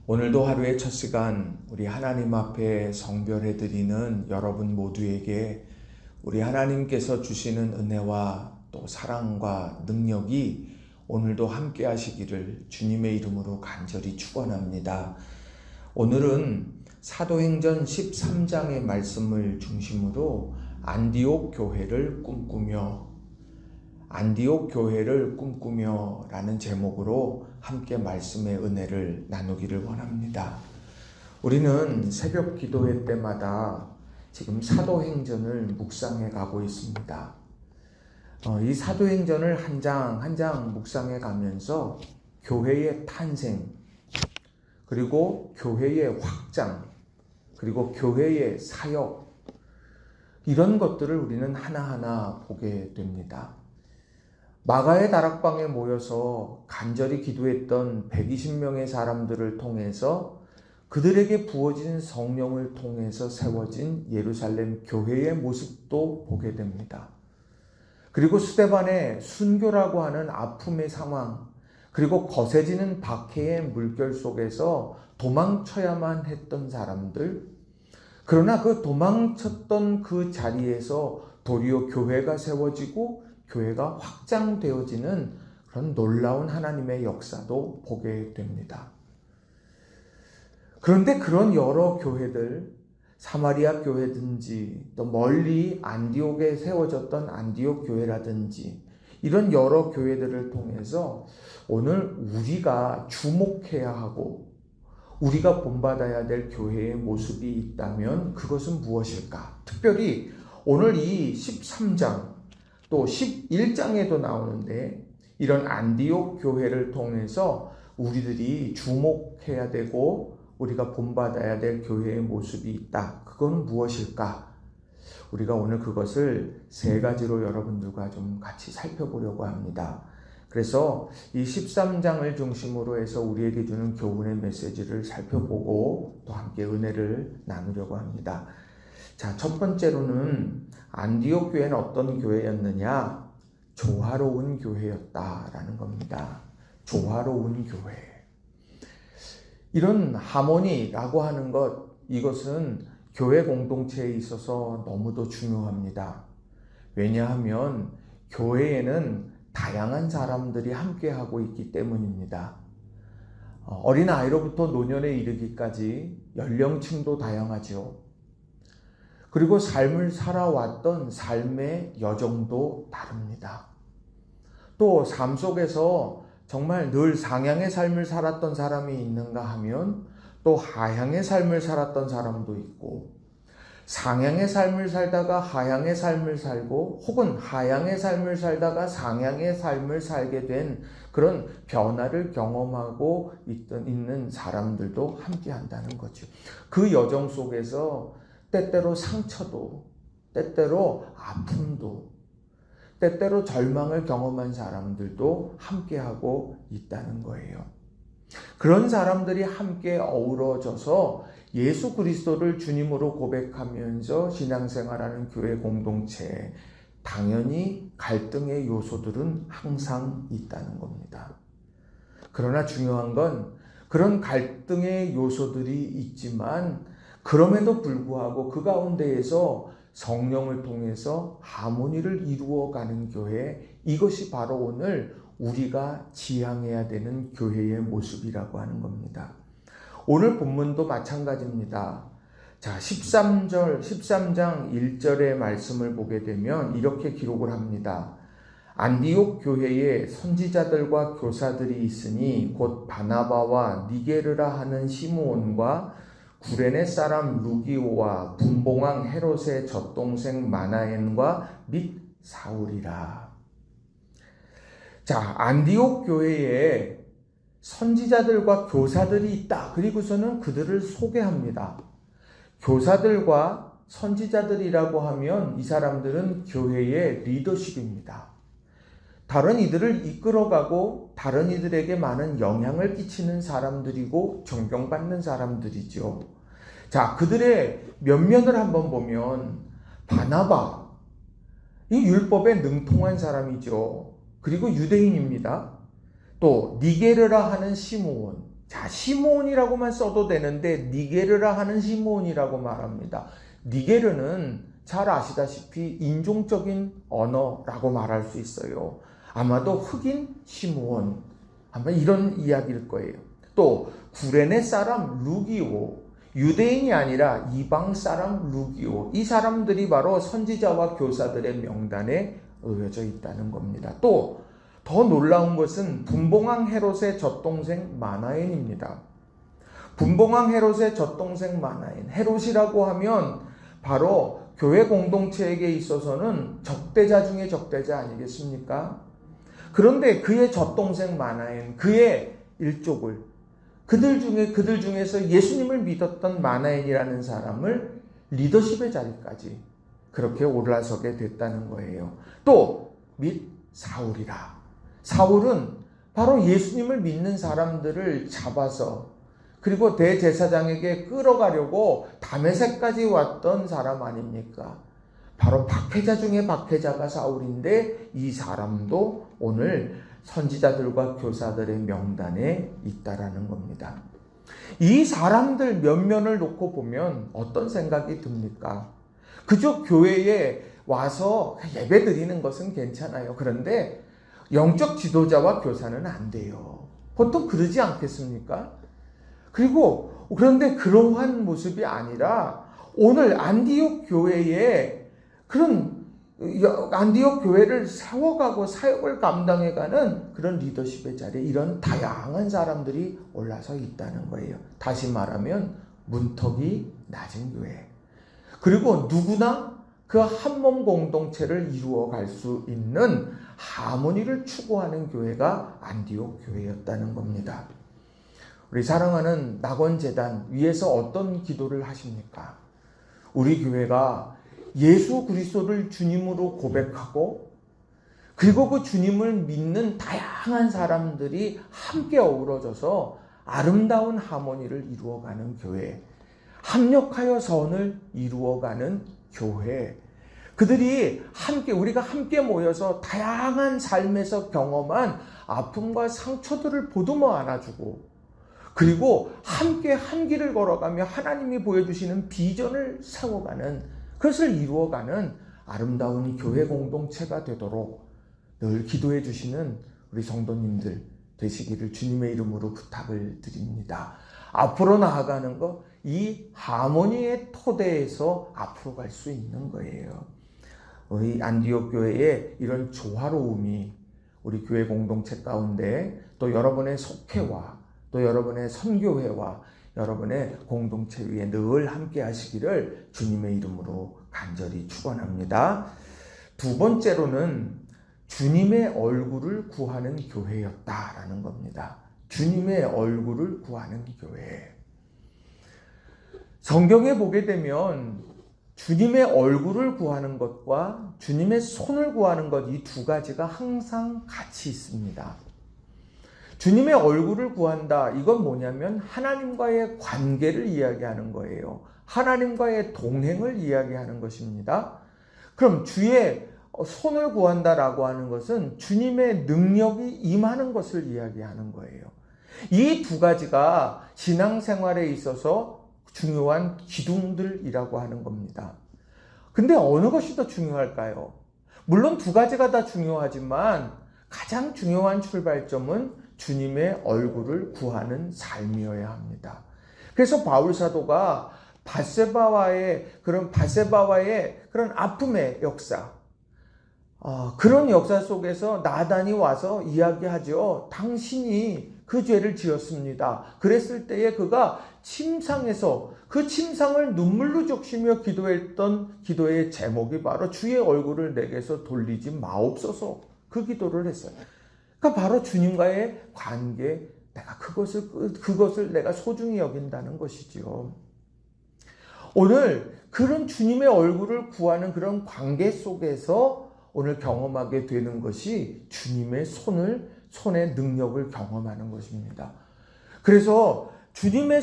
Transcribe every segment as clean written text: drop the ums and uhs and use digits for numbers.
오늘도 하루의 첫 시간 우리 하나님 앞에 성별해 드리는 여러분 모두에게 우리 하나님께서 주시는 은혜와 또 사랑과 능력이 오늘도 함께 하시기를 주님의 이름으로 간절히 축원합니다. 오늘은 사도행전 13장의 말씀을 중심으로 안디옥 교회를 꿈꾸며 라는 제목으로 함께 말씀의 은혜를 나누기를 원합니다. 우리는 새벽 기도회 때마다 지금 사도행전을 묵상해 가고 있습니다. 이 사도행전을 한 장 한 장 묵상해 가면서 교회의 탄생, 그리고 교회의 확장, 그리고 교회의 사역, 이런 것들을 우리는 하나하나 보게 됩니다. 마가의 다락방에 모여서 간절히 기도했던 120명의 사람들을 통해서 그들에게 부어진 성령을 통해서 세워진 예루살렘 교회의 모습도 보게 됩니다. 그리고 스데반의 순교라고 하는 아픔의 상황, 그리고 거세지는 박해의 물결 속에서 도망쳐야만 했던 사람들, 그러나 그 도망쳤던 그 자리에서 도리어 교회가 세워지고 교회가 확장되어지는 그런 놀라운 하나님의 역사도 보게 됩니다. 그런데 그런 여러 교회들, 사마리아 교회든지 또 멀리 안디옥에 세워졌던 안디옥 교회라든지 이런 여러 교회들을 통해서 오늘 우리가 주목해야 하고 우리가 본받아야 될 교회의 모습이 있다면 그것은 무엇일까? 특별히 오늘 이 13장 또 11장에도 나오는데 이런 안디옥 교회를 통해서 우리들이 주목해야 되고 우리가 본받아야 될 교회의 모습이 있다. 그건 무엇일까? 우리가 오늘 그것을 세 가지로 여러분들과 좀 같이 살펴보려고 합니다. 그래서 이 13장을 중심으로 해서 우리에게 주는 교훈의 메시지를 살펴보고 또 함께 은혜를 나누려고 합니다. 자, 첫 번째로는 안디옥 교회는 어떤 교회였느냐? 조화로운 교회였다라는 겁니다. 조화로운 교회. 이런 하모니라고 하는 것, 이것은 교회 공동체에 있어서 너무도 중요합니다. 왜냐하면 교회에는 다양한 사람들이 함께하고 있기 때문입니다. 어린아이로부터 노년에 이르기까지 연령층도 다양하죠. 그리고 삶을 살아왔던 삶의 여정도 다릅니다. 또 삶 속에서 정말 늘 상향의 삶을 살았던 사람이 있는가 하면 또 하향의 삶을 살았던 사람도 있고, 상향의 삶을 살다가 하향의 삶을 살고 혹은 하향의 삶을 살다가 상향의 삶을 살게 된 그런 변화를 경험하고 있는 사람들도 함께 한다는 거죠. 그 여정 속에서 때때로 상처도, 때때로 아픔도, 때때로 절망을 경험한 사람들도 함께하고 있다는 거예요. 그런 사람들이 함께 어우러져서 예수 그리스도를 주님으로 고백하면서 신앙생활하는 교회 공동체에 당연히 갈등의 요소들은 항상 있다는 겁니다. 그러나 중요한 건 그런 갈등의 요소들이 있지만 그럼에도 불구하고 그 가운데에서 성령을 통해서 하모니를 이루어가는 교회, 이것이 바로 오늘 우리가 지향해야 되는 교회의 모습이라고 하는 겁니다. 오늘 본문도 마찬가지입니다. 자, 13장 1절의 말씀을 보게 되면 이렇게 기록을 합니다. 안디옥 교회에 선지자들과 교사들이 있으니 곧 바나바와 니게르라 하는 시므온과 구레네 사람 루기오와 분봉왕 헤롯의 젖동생 마나엔과 및 사울이라. 자, 안디옥 교회에 선지자들과 교사들이 있다. 그리고서는 그들을 소개합니다. 교사들과 선지자들이라고 하면 이 사람들은 교회의 리더십입니다. 다른 이들을 이끌어가고 다른 이들에게 많은 영향을 끼치는 사람들이고 존경받는 사람들이죠. 자, 그들의 면면을 한번 보면 바나바, 이 율법에 능통한 사람이죠. 그리고 유대인입니다. 또 니게르라 하는 시므온, 자, 시몬이라고만 써도 되는데 니게르라 하는 시몬이라고 말합니다. 니게르는 잘 아시다시피 인종적인 언어라고 말할 수 있어요. 아마도 흑인 시므온, 아마 이런 이야기일 거예요. 또 구레네 사람 루기오, 유대인이 아니라 이방 사람 루기오, 이 사람들이 바로 선지자와 교사들의 명단에 놓여져 있다는 겁니다. 또 더 놀라운 것은 분봉왕 헤롯의 젖동생 마나엔입니다. 분봉왕 헤롯의 젖동생 마나엔, 헤롯이라고 하면 바로 교회 공동체에게 있어서는 적대자 중에 적대자 아니겠습니까? 그런데 그의 젖동생 마나엔, 그의 일족을, 그들 중에서 예수님을 믿었던 마나엔이라는 사람을 리더십의 자리까지 그렇게 올라서게 됐다는 거예요. 또 및 사울이라. 사울은 바로 예수님을 믿는 사람들을 잡아서 그리고 대제사장에게 끌어가려고 다메섹까지 왔던 사람 아닙니까? 바로 박해자 중에 박해자가 사울인데 이 사람도 오늘 선지자들과 교사들의 명단에 있다라는 겁니다. 이 사람들 면면을 놓고 보면 어떤 생각이 듭니까? 그저 교회에 와서 예배 드리는 것은 괜찮아요. 그런데 영적 지도자와 교사는 안 돼요. 보통 그러지 않겠습니까? 그런데 그러한 모습이 아니라 오늘 안디옥 교회에 그런 안디옥 교회를 세워가고 사역을 감당해가는 그런 리더십의 자리에 이런 다양한 사람들이 올라서 있다는 거예요. 다시 말하면 문턱이 낮은 교회. 그리고 누구나 그 한몸 공동체를 이루어갈 수 있는 하모니를 추구하는 교회가 안디옥 교회였다는 겁니다. 우리 사랑하는 낙원재단 위에서 어떤 기도를 하십니까? 우리 교회가 예수 그리스도를 주님으로 고백하고 그리고 그 주님을 믿는 다양한 사람들이 함께 어우러져서 아름다운 하모니를 이루어가는 교회, 합력하여 선을 이루어가는 교회, 그들이 함께, 우리가 함께 모여서 다양한 삶에서 경험한 아픔과 상처들을 보듬어 안아주고 그리고 함께 한 길을 걸어가며 하나님이 보여주시는 비전을 세워가는, 그것을 이루어가는 아름다운 교회 공동체가 되도록 늘 기도해 주시는 우리 성도님들 되시기를 주님의 이름으로 부탁을 드립니다. 앞으로 나아가는 것, 이 하모니의 토대에서 앞으로 갈 수 있는 거예요. 우리 안디옥 교회의 이런 조화로움이 우리 교회 공동체 가운데 또 여러분의 속회와 또 여러분의 선교회와 여러분의 공동체 위에 늘 함께 하시기를 주님의 이름으로 간절히 축원합니다. 두 번째로는 주님의 얼굴을 구하는 교회였다라는 겁니다. 주님의 얼굴을 구하는 교회. 성경에 보게 되면 주님의 얼굴을 구하는 것과 주님의 손을 구하는 것, 이 두 가지가 항상 같이 있습니다. 주님의 얼굴을 구한다. 이건 뭐냐면 하나님과의 관계를 이야기하는 거예요. 하나님과의 동행을 이야기하는 것입니다. 그럼 주의 손을 구한다라고 하는 것은 주님의 능력이 임하는 것을 이야기하는 거예요. 이 두 가지가 신앙생활에 있어서 중요한 기둥들이라고 하는 겁니다. 근데 어느 것이 더 중요할까요? 물론 두 가지가 다 중요하지만 가장 중요한 출발점은 주님의 얼굴을 구하는 삶이어야 합니다. 그래서 바울 사도가 바세바와의 그런 아픔의 역사, 그런 역사 속에서 나단이 와서 이야기하죠. 당신이 그 죄를 지었습니다. 그랬을 때에 그가 침상에서 그 침상을 눈물로 적시며 기도했던 기도의 제목이 바로 주의 얼굴을 내게서 돌리지 마옵소서, 그 기도를 했어요. 그러니까 바로 주님과의 관계, 내가 그것을 내가 소중히 여긴다는 것이지요. 오늘 그런 주님의 얼굴을 구하는 그런 관계 속에서 오늘 경험하게 되는 것이 주님의 손의 능력을 경험하는 것입니다. 그래서 주님의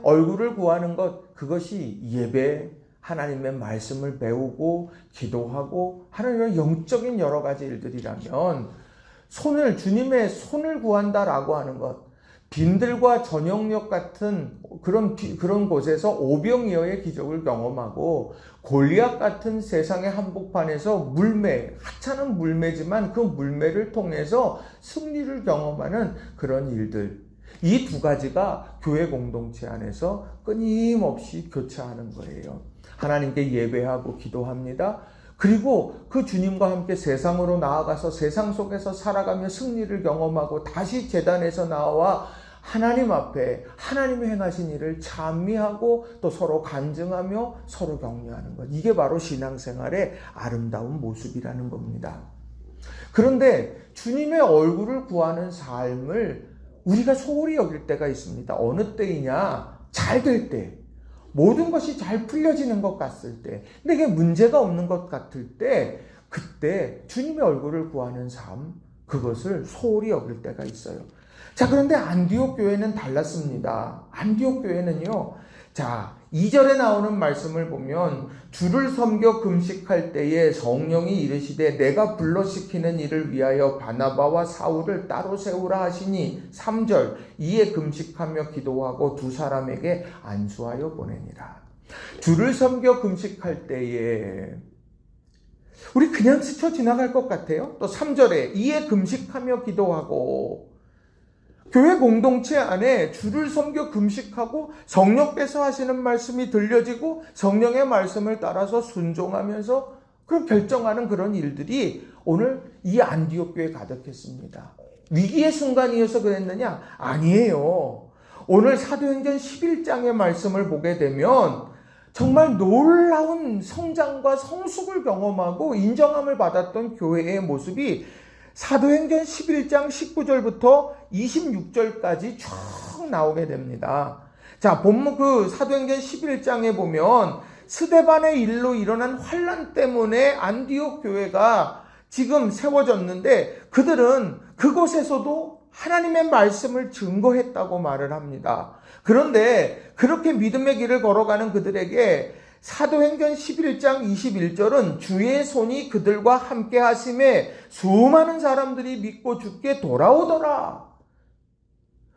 얼굴을 구하는 것, 그것이 예배, 하나님의 말씀을 배우고 기도하고 하나님의 영적인 여러 가지 일들이라면 주님의 손을 구한다라고 하는 것, 빈들과 전영역 같은 그런 곳에서 오병이어의 기적을 경험하고 골리앗 같은 세상의 한복판에서 물매, 하찮은 물매지만 그 물매를 통해서 승리를 경험하는 그런 일들. 이 두 가지가 교회 공동체 안에서 끊임없이 교차하는 거예요. 하나님께 예배하고 기도합니다. 그리고 그 주님과 함께 세상으로 나아가서 세상 속에서 살아가며 승리를 경험하고 다시 제단에서 나와 하나님 앞에 하나님이 행하신 일을 찬미하고 또 서로 간증하며 서로 격려하는 것. 이게 바로 신앙생활의 아름다운 모습이라는 겁니다. 그런데 주님의 얼굴을 구하는 삶을 우리가 소홀히 여길 때가 있습니다. 어느 때이냐? 잘 될 때. 모든 것이 잘 풀려지는 것 같을 때, 내게 문제가 없는 것 같을 때, 그때 주님의 얼굴을 구하는 삶, 그것을 소홀히 여길 때가 있어요. 자, 그런데 안디옥 교회는 달랐습니다. 안디옥 교회는요, 자, 2절에 나오는 말씀을 보면 주를 섬겨 금식할 때에 성령이 이르시되 내가 불러시키는 일을 위하여 바나바와 사울을 따로 세우라 하시니 3절 이에 금식하며 기도하고 두 사람에게 안수하여 보내니라. 주를 섬겨 금식할 때에 우리 그냥 스쳐 지나갈 것 같아요. 또 3절에 이에 금식하며 기도하고 교회 공동체 안에 주를 섬겨 금식하고 성령께서 하시는 말씀이 들려지고 성령의 말씀을 따라서 순종하면서 그런 결정하는 그런 일들이 오늘 이 안디옥 교회에 가득했습니다. 위기의 순간이어서 그랬느냐? 아니에요. 오늘 사도행전 11장의 말씀을 보게 되면 정말 놀라운 성장과 성숙을 경험하고 인정함을 받았던 교회의 모습이 사도행전 11장 19절부터 26절까지 쭉 나오게 됩니다. 자, 본문 그 사도행전 11장에 보면 스데반의 일로 일어난 환난 때문에 안디옥 교회가 지금 세워졌는데 그들은 그곳에서도 하나님의 말씀을 증거했다고 말을 합니다. 그런데 그렇게 믿음의 길을 걸어가는 그들에게 사도행전 11장 21절은 주의 손이 그들과 함께 하심에 수많은 사람들이 믿고 주께 돌아오더라.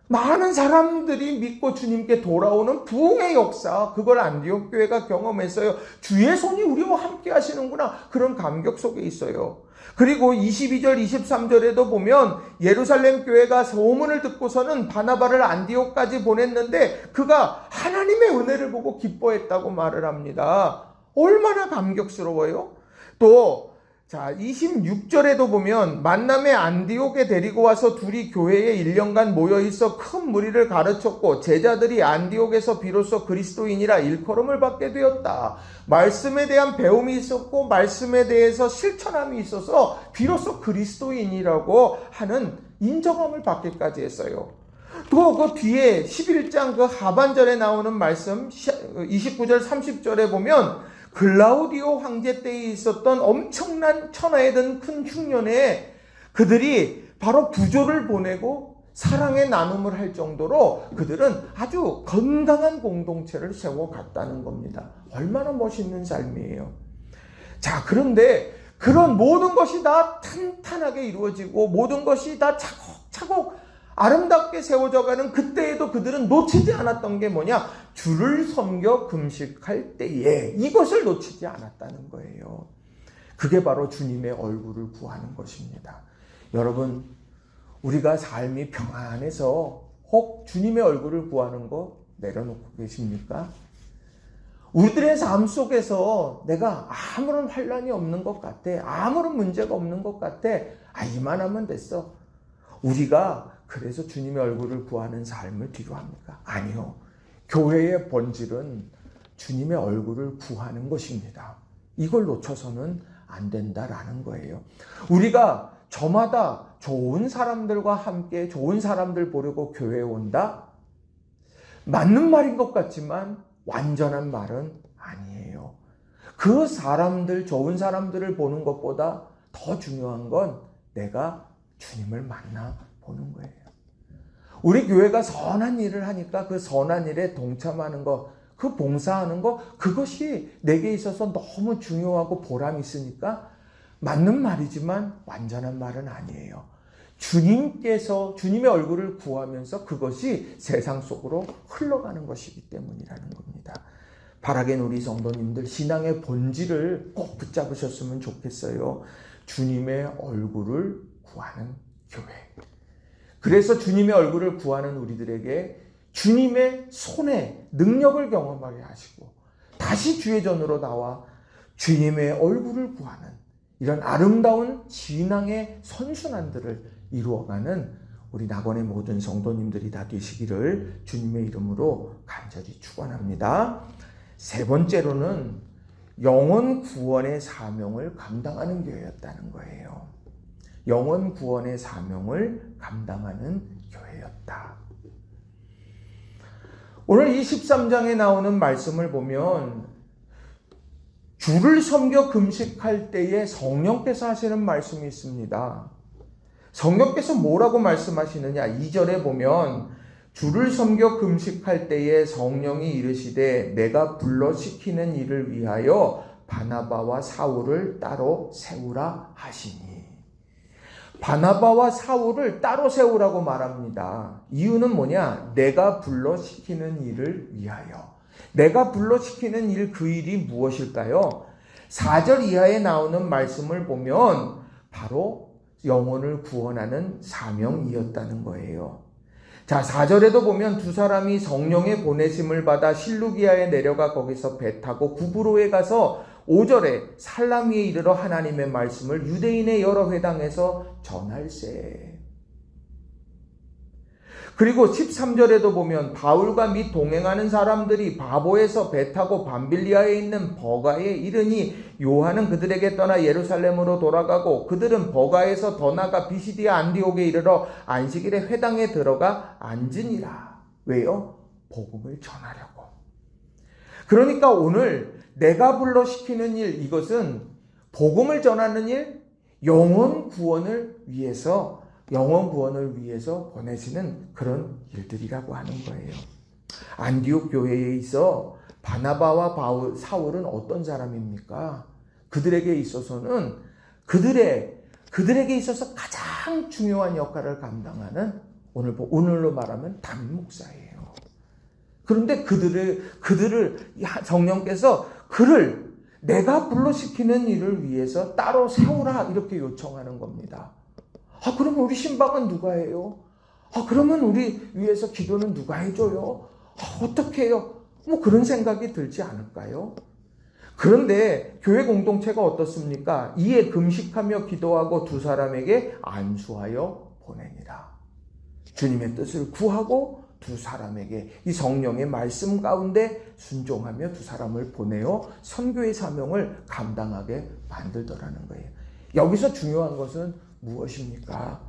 많은 사람들이 믿고 주님께 돌아오는 부흥의 역사, 그걸 안디옥 교회가 경험했어요. 주의 손이 우리와 함께 하시는구나. 그런 감격 속에 있어요. 그리고 22절, 23절에도 보면 예루살렘 교회가 소문을 듣고서는 바나바를 안디옥까지 보냈는데 그가 하나님의 은혜를 보고 기뻐했다고 말을 합니다. 얼마나 감격스러워요? 또 자, 26절에도 보면 만남의 안디옥에 데리고 와서 둘이 교회에 1년간 모여있어 큰 무리를 가르쳤고 제자들이 안디옥에서 비로소 그리스도인이라 일컬음을 받게 되었다. 말씀에 대한 배움이 있었고 말씀에 대해서 실천함이 있어서 비로소 그리스도인이라고 하는 인정함을 받기까지 했어요. 또 그 뒤에 11장 그 하반절에 나오는 말씀 29절 30절에 보면 글라우디오 황제 때에 있었던 엄청난 천하에 든 큰 흉년에 그들이 바로 부조를 보내고 사랑의 나눔을 할 정도로 그들은 아주 건강한 공동체를 세워갔다는 겁니다. 얼마나 멋있는 삶이에요. 자, 그런데 그런 모든 것이 다 탄탄하게 이루어지고 모든 것이 다 차곡차곡 아름답게 세워져가는 그때에도 그들은 놓치지 않았던 게 뭐냐? 주를 섬겨 금식할 때에 이것을 놓치지 않았다는 거예요. 그게 바로 주님의 얼굴을 구하는 것입니다. 여러분, 우리가 삶이 평안해서 혹 주님의 얼굴을 구하는 거 내려놓고 계십니까? 우리들의 삶 속에서 내가 아무런 환난이 없는 것 같아. 아무런 문제가 없는 것 같아. 이만하면 됐어. 우리가 그래서 주님의 얼굴을 구하는 삶을 필요합니까? 아니요. 교회의 본질은 주님의 얼굴을 구하는 것입니다. 이걸 놓쳐서는 안 된다라는 거예요. 우리가 저마다 좋은 사람들과 함께 좋은 사람들 보려고 교회에 온다? 맞는 말인 것 같지만 완전한 말은 아니에요. 그 사람들, 좋은 사람들을 보는 것보다 더 중요한 건 내가 주님을 만나 보는 거예요. 우리 교회가 선한 일을 하니까 그 선한 일에 동참하는 것, 그 봉사하는 것, 그것이 내게 있어서 너무 중요하고 보람이 있으니까 맞는 말이지만 완전한 말은 아니에요. 주님께서 주님의 얼굴을 구하면서 그것이 세상 속으로 흘러가는 것이기 때문이라는 겁니다. 바라겐 우리 성도님들 신앙의 본질을 꼭 붙잡으셨으면 좋겠어요. 주님의 얼굴을 구하는 교회. 그래서 주님의 얼굴을 구하는 우리들에게 주님의 손의 능력을 경험하게 하시고 다시 주의 전으로 나와 주님의 얼굴을 구하는 이런 아름다운 신앙의 선순환들을 이루어가는 우리 낙원의 모든 성도님들이 다 되시기를 주님의 이름으로 간절히 축원합니다. 세 번째로는 영혼 구원의 사명을 감당하는 교회였다는 거예요. 영혼 구원의 사명을 감당하는 교회였다. 오늘 23장에 나오는 말씀을 보면 주를 섬겨 금식할 때에 성령께서 하시는 말씀이 있습니다. 성령께서 뭐라고 말씀하시느냐? 2절에 보면 주를 섬겨 금식할 때에 성령이 이르시되 내가 불러 시키는 일을 위하여 바나바와 사울을 따로 세우라 하시니. 바나바와 사울을 따로 세우라고 말합니다. 이유는 뭐냐? 내가 불러 시키는 일을 위하여. 내가 불러 시키는 일, 그 일이 무엇일까요? 4절 이하에 나오는 말씀을 보면 바로 영혼을 구원하는 사명이었다는 거예요. 자, 4절에도 보면 두 사람이 성령의 보내심을 받아 실루기아에 내려가 거기서 배 타고 구브로에 가서 5절에 살라미에 이르러 하나님의 말씀을 유대인의 여러 회당에서 전할세. 그리고 13절에도 보면 바울과 및 동행하는 사람들이 바보에서 배 타고 밤빌리아에 있는 버가에 이르니 요한은 그들에게 떠나 예루살렘으로 돌아가고 그들은 버가에서 더 나가 비시디아 안디옥에 이르러 안식일에 회당에 들어가 앉으니라. 왜요? 복음을 전하려고. 그러니까 오늘 내가 불러 시키는 일, 이것은 복음을 전하는 일, 영혼 구원을 위해서 보내시는 그런 일들이라고 하는 거예요. 안디옥 교회에 있어 바나바와 사울은 어떤 사람입니까? 그들에게 있어서는 그들에게 있어서 가장 중요한 역할을 감당하는 오늘로 말하면 담임 목사예요. 그런데 그들을 성령께서 그를 내가 불러시키는 일을 위해서 따로 세우라 이렇게 요청하는 겁니다. 그러면 우리 신방은 누가 해요? 그러면 우리 위해서 기도는 누가 해줘요? 어떻게 해요? 그런 생각이 들지 않을까요? 그런데 교회 공동체가 어떻습니까? 이에 금식하며 기도하고 두 사람에게 안수하여 보내니라. 주님의 뜻을 구하고 두 사람에게 이 성령의 말씀 가운데 순종하며 두 사람을 보내어 선교의 사명을 감당하게 만들더라는 거예요. 여기서 중요한 것은 무엇입니까?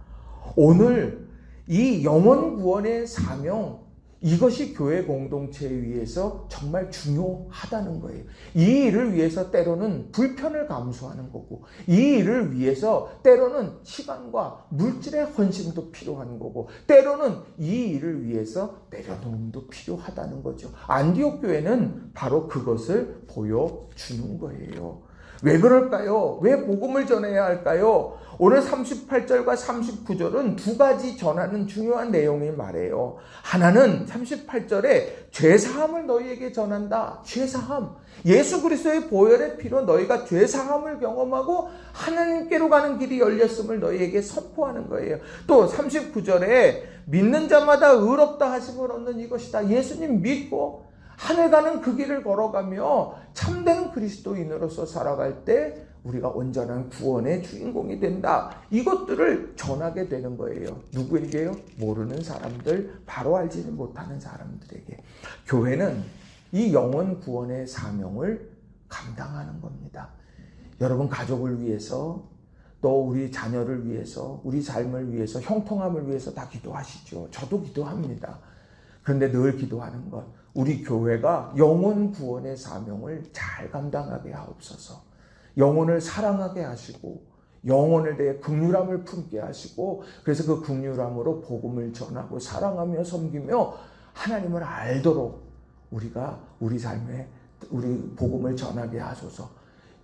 오늘 이 영혼 구원의 사명, 이것이 교회 공동체에 의해서 정말 중요하다는 거예요. 이 일을 위해서 때로는 불편을 감수하는 거고, 이 일을 위해서 때로는 시간과 물질의 헌신도 필요한 거고, 때로는 이 일을 위해서 내려놓음도 필요하다는 거죠. 안디옥 교회는 바로 그것을 보여주는 거예요. 왜 그럴까요? 왜 복음을 전해야 할까요? 오늘 38절과 39절은 두 가지 전하는 중요한 내용을 말해요. 하나는 38절에 죄사함을 너희에게 전한다. 죄사함. 예수 그리스도의 보혈의 피로 너희가 죄사함을 경험하고 하나님께로 가는 길이 열렸음을 너희에게 선포하는 거예요. 또 39절에 믿는 자마다 의롭다 하심을 얻는 이것이다. 예수님 믿고 하늘 가는 그 길을 걸어가며 참된 그리스도인으로서 살아갈 때 우리가 온전한 구원의 주인공이 된다. 이것들을 전하게 되는 거예요. 누구에게요? 모르는 사람들, 바로 알지는 못하는 사람들에게. 교회는 이 영혼 구원의 사명을 감당하는 겁니다. 여러분 가족을 위해서, 또 우리 자녀를 위해서, 우리 삶을 위해서, 형통함을 위해서 다 기도하시죠. 저도 기도합니다. 그런데 늘 기도하는 것, 우리 교회가 영혼 구원의 사명을 잘 감당하게 하옵소서. 영혼을 사랑하게 하시고 영혼을 대해 긍휼함을 품게 하시고, 그래서 그 긍휼함으로 복음을 전하고 사랑하며 섬기며 하나님을 알도록 우리가 우리 삶에 우리 복음을 전하게 하소서.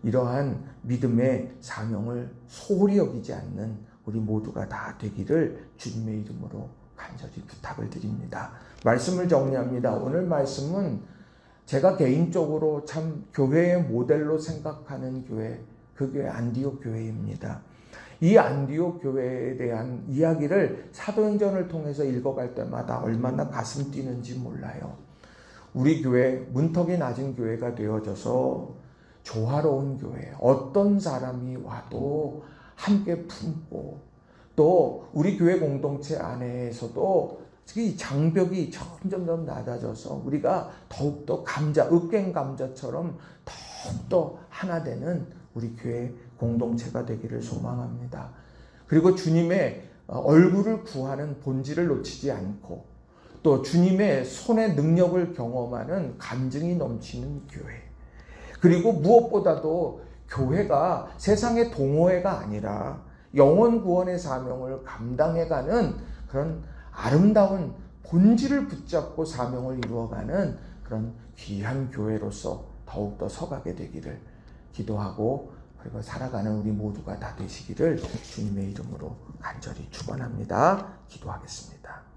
이러한 믿음의 사명을 소홀히 여기지 않는 우리 모두가 다 되기를 주님의 이름으로 간절히 부탁을 드립니다. 말씀을 정리합니다. 오늘 말씀은 제가 개인적으로 참 교회의 모델로 생각하는 교회, 그 교회 안디옥 교회입니다. 이 안디옥 교회에 대한 이야기를 사도행전을 통해서 읽어갈 때마다 얼마나 가슴 뛰는지 몰라요. 우리 교회 문턱이 낮은 교회가 되어져서 조화로운 교회, 어떤 사람이 와도 함께 품고, 또 우리 교회 공동체 안에서도 이 장벽이 점점 낮아져서 우리가 더욱더 으깬 감자처럼 더욱더 하나 되는 우리 교회 공동체가 되기를 소망합니다. 그리고 주님의 얼굴을 구하는 본질을 놓치지 않고, 또 주님의 손의 능력을 경험하는 간증이 넘치는 교회, 그리고 무엇보다도 교회가 세상의 동호회가 아니라 영혼 구원의 사명을 감당해가는 그런 아름다운 본질을 붙잡고 사명을 이루어가는 그런 귀한 교회로서 더욱더 서가게 되기를 기도하고, 그리고 살아가는 우리 모두가 다 되시기를 주님의 이름으로 간절히 축원합니다. 기도하겠습니다.